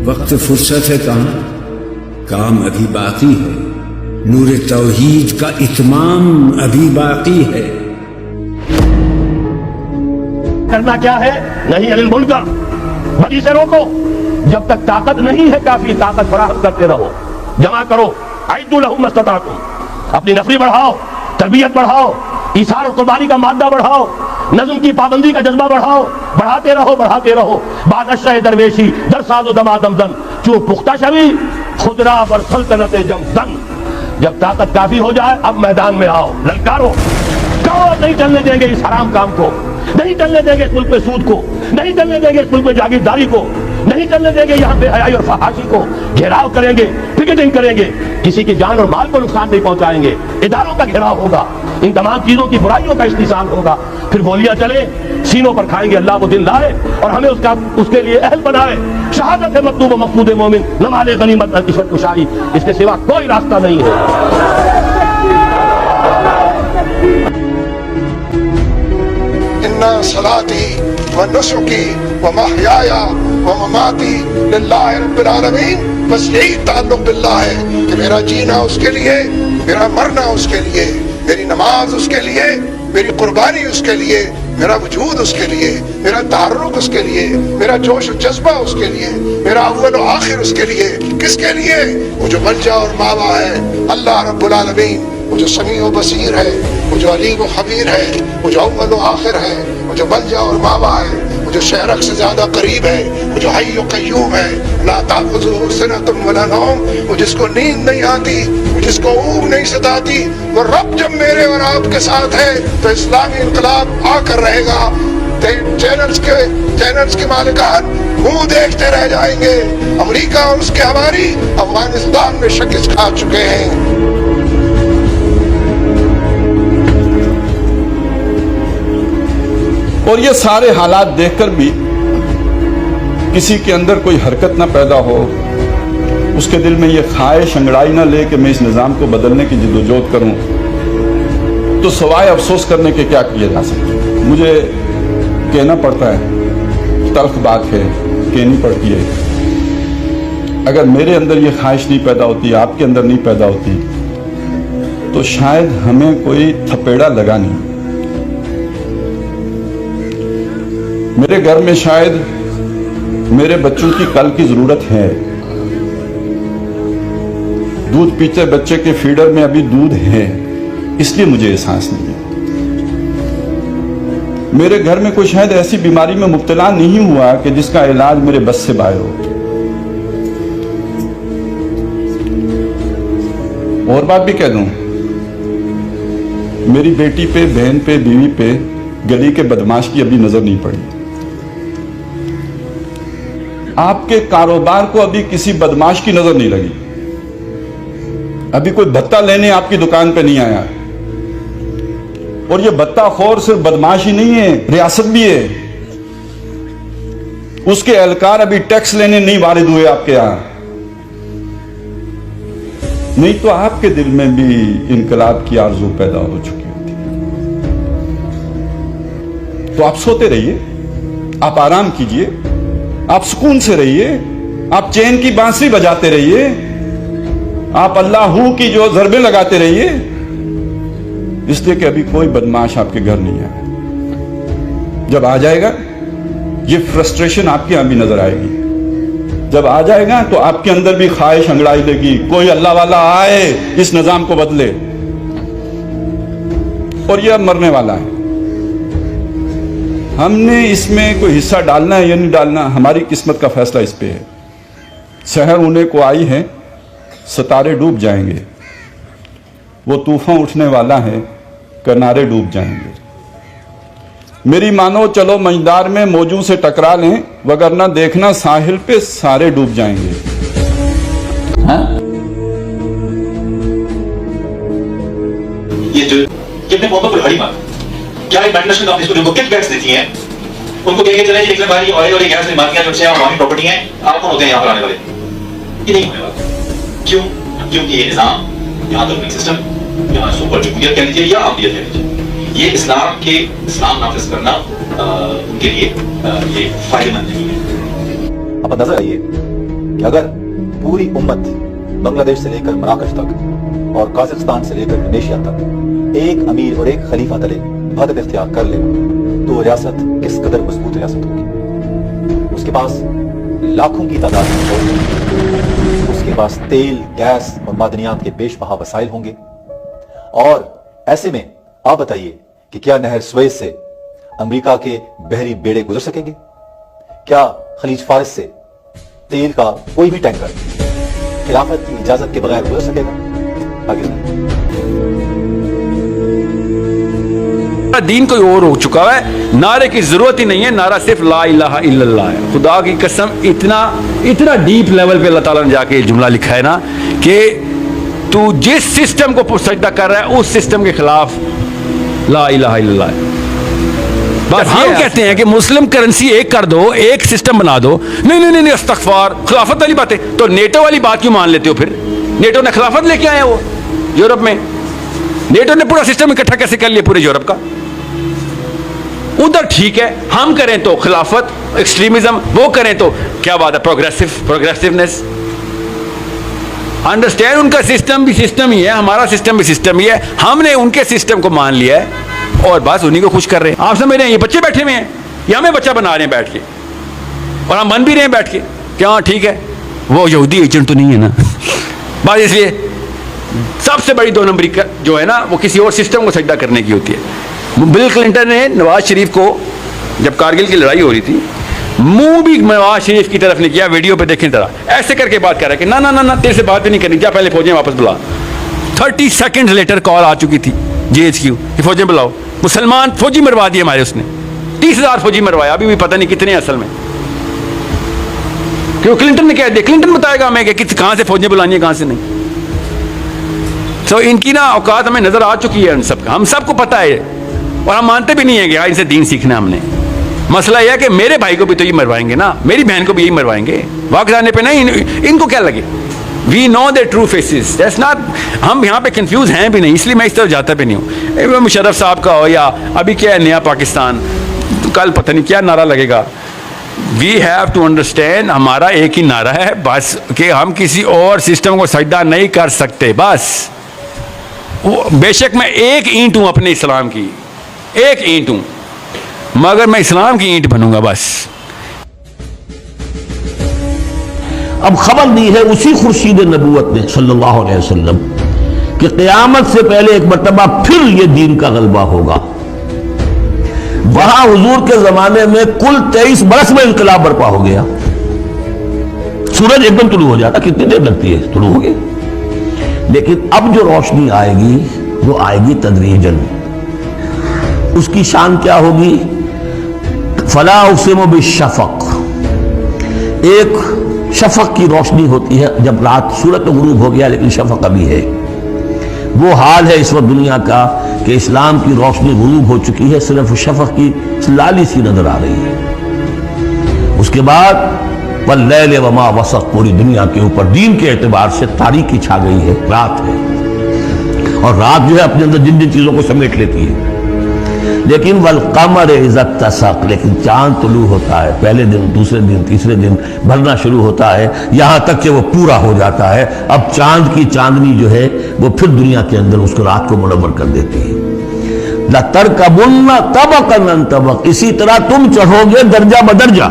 وقت فرصت ہے کہاں، کام ابھی باقی ہے، نور توحید کا اتمام ابھی باقی ہے۔ کرنا کیا ہے؟ نہیں علی المنکر، بدی سے روکو، جب تک طاقت نہیں ہے کافی طاقت فراہم کرتے رہو، جمع کرو، اعدوا لهم ما استطعتم، اپنی نفری بڑھاؤ، تربیت بڑھاؤ، ایثار و قربانی کا مادہ بڑھاؤ، نظم کی پابندی کا جذبہ بڑھاؤ، بڑھاتے رہو بڑھاتے رہو۔ بعد اشرح درویشی در ساز و دمادم زن، چون پختہ شوی خدرا بر سلطنت جم زن۔ جب طاقت کافی ہو جائے اب میدان میں آؤ، للکارو، کہو نہیں چلنے دیں گے اس حرام کام کو، نہیں چلنے دیں گے اس ملک میں سود کو، نہیں چلنے دیں گے اس ملک میں جاگیرداری کو، نہیں چلنے دیں گے یہاں بے حیائی اور فحاشی کو۔ گھیراؤ کریں گے، پکیٹنگ کریں گے، کسی کی جان اور مال کو نقصان نہیں پہنچائیں گے، اداروں کا گھیراؤ ہوگا، ان تمام چیزوں کی برائیوں کا استحصال ہوگا، پھر گولیاں چلے، سینوں پر کھائیں گے، اللہ وہ دن لائے اور ہمیں اس کے لیے اہل بنائے۔ شہادت ہے مطلوب و مقصود مومن، نمال غنیمت عشرت کشائی، اس کے سوا کوئی راستہ نہیں ہے۔ اِنَّ صَلَاتِي وَنُسُكِي وَمَحْيَايَ وَمَمَاتِي لِلَّهِ رَبِّ الْعَالَمِينَ۔ بس یہی تعلق باللہ ہے کہ میرا جینا اس کے لیے، میرا مرنا اس کے لیے، میری نماز اس کے لیے، میری قربانی اس کے لیے، میرا وجود اس کے لیے، میرا تحرک اس کے لیے، میرا جوش و جذبہ اس کے لیے، میرا اول و آخر اس کے لیے۔ کس کے لیے؟ وہ جو ملجا اور ماوا ہے، اللہ رب العالمین، وہ جو سمیع و بصیر ہے، وہ جو علیم و خبیر ہے، وہ جو اول و آخر ہے، وہ جو ملجا اور ماوا ہے، وہ جو شہرک سے زیادہ قریب ہے، وہ جو حی و قیوم ہے، لا تأخذہ سنۃ ولا نوم، وہ جس کو نیند نہیں آتی، وہ جس کو اونگ نہیں ستاتی۔ وہ رب جب میرے اور آپ کے ساتھ ہے تو اسلامی انقلاب آ کر رہے گا۔ چینلز کے مالکان منہ دیکھتے رہ جائیں گے۔ امریکہ اور اس کے ہماری افغانستان میں شکست کھا چکے ہیں۔ اور یہ سارے حالات دیکھ کر بھی کسی کے اندر کوئی حرکت نہ پیدا ہو، اس کے دل میں یہ خواہش انگڑائی نہ لے کہ میں اس نظام کو بدلنے کی جدوجہد کروں، تو سوائے افسوس کرنے کے کیا کیا جا سکتا؟ مجھے کہنا پڑتا ہے، تلخ بات ہے، کہنی پڑتی ہے، اگر میرے اندر یہ خواہش نہیں پیدا ہوتی، آپ کے اندر نہیں پیدا ہوتی، تو شاید ہمیں کوئی تھپیڑا لگا نہیں۔ میرے گھر میں شاید میرے بچوں کی کل کی ضرورت ہے، دودھ پیتے بچے کے فیڈر میں ابھی دودھ ہے، اس لیے مجھے احساس نہیں ہے۔ میرے گھر میں کوئی شاید ایسی بیماری میں مبتلا نہیں ہوا کہ جس کا علاج میرے بس سے باہر ہو۔ اور بات بھی کہہ دوں، میری بیٹی پہ، بہن پہ، بیوی پہ گلی کے بدماش کی ابھی نظر نہیں پڑی۔ آپ کے کاروبار کو ابھی کسی بدماش کی نظر نہیں لگی، ابھی کوئی بھتہ لینے آپ کی دکان پہ نہیں آیا۔ اور یہ بھتہ خور صرف بدماش ہی نہیں ہے، ریاست بھی ہے، اس کے اہلکار ابھی ٹیکس لینے نہیں وارد ہوئے آپ کے یہاں، نہیں تو آپ کے دل میں بھی انقلاب کی آرزو پیدا ہو چکی ہوتی۔ تو آپ سوتے رہیے، آپ آرام کیجئے، آپ سکون سے رہیے، آپ چین کی بانسری بجاتے رہیے، آپ اللہ ہو کی جو ضربیں لگاتے رہیے، اس لیے کہ ابھی کوئی بدماش آپ کے گھر نہیں آیا۔ جب آ جائے گا یہ فرسٹریشن آپ کے یہاں بھی نظر آئے گی، جب آ جائے گا تو آپ کے اندر بھی خواہش انگڑائی لے گی، کوئی اللہ والا آئے اس نظام کو بدلے۔ اور یہ اب مرنے والا ہے، ہم نے اس میں کوئی حصہ ڈالنا ہے یا نہیں ڈالنا، ہماری قسمت کا فیصلہ اس پہ ہے۔ سحر ہونے کو آئی ہے، ستارے ڈوب جائیں گے، وہ طوفان اٹھنے والا ہے، کنارے ڈوب جائیں گے۔ میری مانو چلو مجدار میں موجوں سے ٹکرا لیں، وگرنہ دیکھنا ساحل پہ سارے ڈوب جائیں گے۔ یہ جو کتنے بہت بڑی بڑی بات، کیا ایک ملٹی نیشنل کمپنیز کو جن کو کٹ بیٹس دیتی ہیں، ان کو کہیں گے چلیں یہ دیکھ لیں بھائی آئل اور گیس نعمتیاں جو ہیں ہماری پراپرٹی ہیں، آپ کون ہوتے ہیں یہاں پر آنے والے؟ یہ نہیں ہونے والا۔ کیوں؟ کیونکہ یہ نظام، یہاں تک سسٹم، یہاں سپر جمہوریت کہہ لیجیے یا عاملیت کہہ لیجیے، یہ اسلام نافذ کرنا ان کے لیے یہ فائدہ مند نہیں ہے۔ آپ اندازہ آئیے کہ اگر پوری امت بنگلہ دیش سے لے کر مراکش تک اور کازخستان سے لے کر انڈونیشیا تک ایک امیر اور ایک خلیفہ تلے وحدت اختیار کر لے تو ریاست کس قدر مضبوط ریاست ہوگی. اس کے پاس لاکھوں کی تعداد میں فوج ہوگی, اس کے پاس تیل, گیس اور معدنیات کے بیش بہا وسائل ہوں گے. اور ایسے میں آپ بتائیے کہ کیا نہر سویز سے امریکہ کے بحری بیڑے گزر سکیں گے؟ کیا خلیج فارس سے تیل کا کوئی بھی ٹینکر خلافت کی اجازت کے بغیر گزر سکے گا؟ دین کوئی اور ہو چکا ہے, نعرے کی ضرورت ہی نہیں ہے, نعرہ صرف لا الہ الا اللہ ہے. خدا کی قسم اتنا ڈیپ لیول پہ اللہ تعالیٰ نے جا کے جملہ لکھا ہے نا کہ تو جس سسٹم کو سجدہ کر رہا ہے اس سسٹم کے خلاف لا الہ الا اللہ ہے. بس ہم کہتے ہیں کہ مسلم کرنسی ایک کر دو, ایک سسٹم بنا دو. نہیں استغفار, خلافت والی باتیں تو نیٹو والی بات کیوں مان لیتے ہو پھر؟ نیٹو نے خلافت لے کے آئے, وہ یورپ میں نیٹو نے پورا سسٹم اکٹھا کیسے کر لیا پورے یورپ کا؟ ادھر ٹھیک ہے, ہم کریں تو خلافت, ایکسٹریمزم, وہ کریں تو کیا بات ہے پروگریسونیس. انڈرسٹینڈ, ان کا سسٹم بھی سسٹم ہی ہے, ہمارا سسٹم بھی سسٹم ہی ہے. ہم نے ان کے سسٹم کو مان لیا ہے اور بس انہیں کو خوش کر رہے ہیں. آپ سمجھ رہے ہیں یہ بچے بیٹھے ہوئے ہیں, یہ ہمیں بچہ بنا رہے ہیں بیٹھ کے, اور ہم بن بھی رہے ہیں بیٹھ کے کہ ہاں ٹھیک ہے وہ یہودی ایجنٹ تو نہیں ہے نا. بس اس لیے سب سے بڑی 2 نمبری جو ہے نا وہ کسی اور سسٹم کو سجدہ کرنے کی ہوتی ہے. بل کلنٹن نے نواز شریف کو جب کارگل کی لڑائی ہو رہی تھی منہ بھی نواز شریف کی طرف نہیں کیا. ویڈیو پہ دیکھیں ذرا, ایسے کر کے بات کر رہا ہے کہ نہ تیرے سے بات بھی نہیں کرنی, جا پہلے فوجیں واپس بلا. 30 سیکنڈ لیٹر کال آ چکی تھی GHQ کہ فوجیں بلاؤ. مسلمان فوجی مروا دیے ہمارے, اس نے 30,000 فوجی مروایا, ابھی بھی پتہ نہیں کتنے اصل میں, کیوں کلنٹن نے کہہ دیا. کلنٹن بتائے گا ہمیں کہ کہاں سے فوجیں بلانی ہیں کہاں سے نہیں. تو ان کی نا اوقات ہمیں نظر آ چکی ہے, ان سب کا ہم سب کو پتہ ہے, اور ہم مانتے بھی نہیں ہیں کہ ان سے دین سیکھنا ہم نے. مسئلہ یہ ہے کہ میرے بھائی کو بھی تو یہ مروائیں گے نا, میری بہن کو بھی یہی مروائیں گے. وقت آنے پہ نہیں ان کو کیا لگے. We know their true faces, that's not, ہم یہاں پہ کنفیوز ہیں بھی نہیں, اس لیے میں اس طرف جاتا بھی نہیں ہوں. مشرف صاحب کا ہو یا ابھی کیا ہے نیا پاکستان, کل پتہ نہیں کیا نعرہ لگے گا. وی ہیو ٹو انڈرسٹینڈ, ہمارا ایک ہی نعرہ ہے بس, کہ ہم کسی اور سسٹم کو سجدہ نہیں کر سکتے بس. بے شک میں ایک اینٹ ہوں اپنے اسلام کی, ایک اینٹ ہوں, مگر میں اسلام کی اینٹ بنوں گا بس. اب خبر دی ہے اسی خورشید نبوت نے صلی اللہ علیہ وسلم کہ قیامت سے پہلے ایک مرتبہ پھر یہ دین کا غلبہ ہوگا. وہاں حضور کے زمانے میں کل 23 برس میں انقلاب برپا ہو گیا. سورج ایک دم طلوع ہو جاتا, کتنی دیر لگتی ہے, طلوع ہو گیا. لیکن اب جو روشنی آئے گی وہ آئے گی تدریجاً. اس کی شان کیا ہوگی؟ فلا اقسم بالشفق, ایک شفق کی روشنی ہوتی ہے جب رات سورج غروب ہو گیا لیکن شفق ابھی ہے. وہ حال ہے اس وقت دنیا کا کہ اسلام کی روشنی غروب ہو چکی ہے, صرف شفق کی لالی سی نظر آ رہی ہے. اس کے بعد واللیل وما وسق, پوری دنیا کے اوپر دین کے اعتبار سے تاریکی چھا گئی ہے, رات ہے. اور رات جو ہے اپنے اندر جن چیزوں کو سمیٹ لیتی ہے. لیکن والقمر اذا اتسق, لیکن چاند طلوع ہوتا ہے, پہلے دن, دوسرے دن, تیسرے دن بھرنا شروع ہوتا ہے, یہاں تک کہ وہ پورا ہو جاتا ہے. اب چاند کی چاندنی جو ہے وہ پھر دنیا کے اندر اس کو رات کو منور کر دیتی ہے. لَتَرْكَبُنَّ طَبَقًا عَنْ طَبَقٍ, اسی طرح تم چڑھو گے درجہ بدرجہ.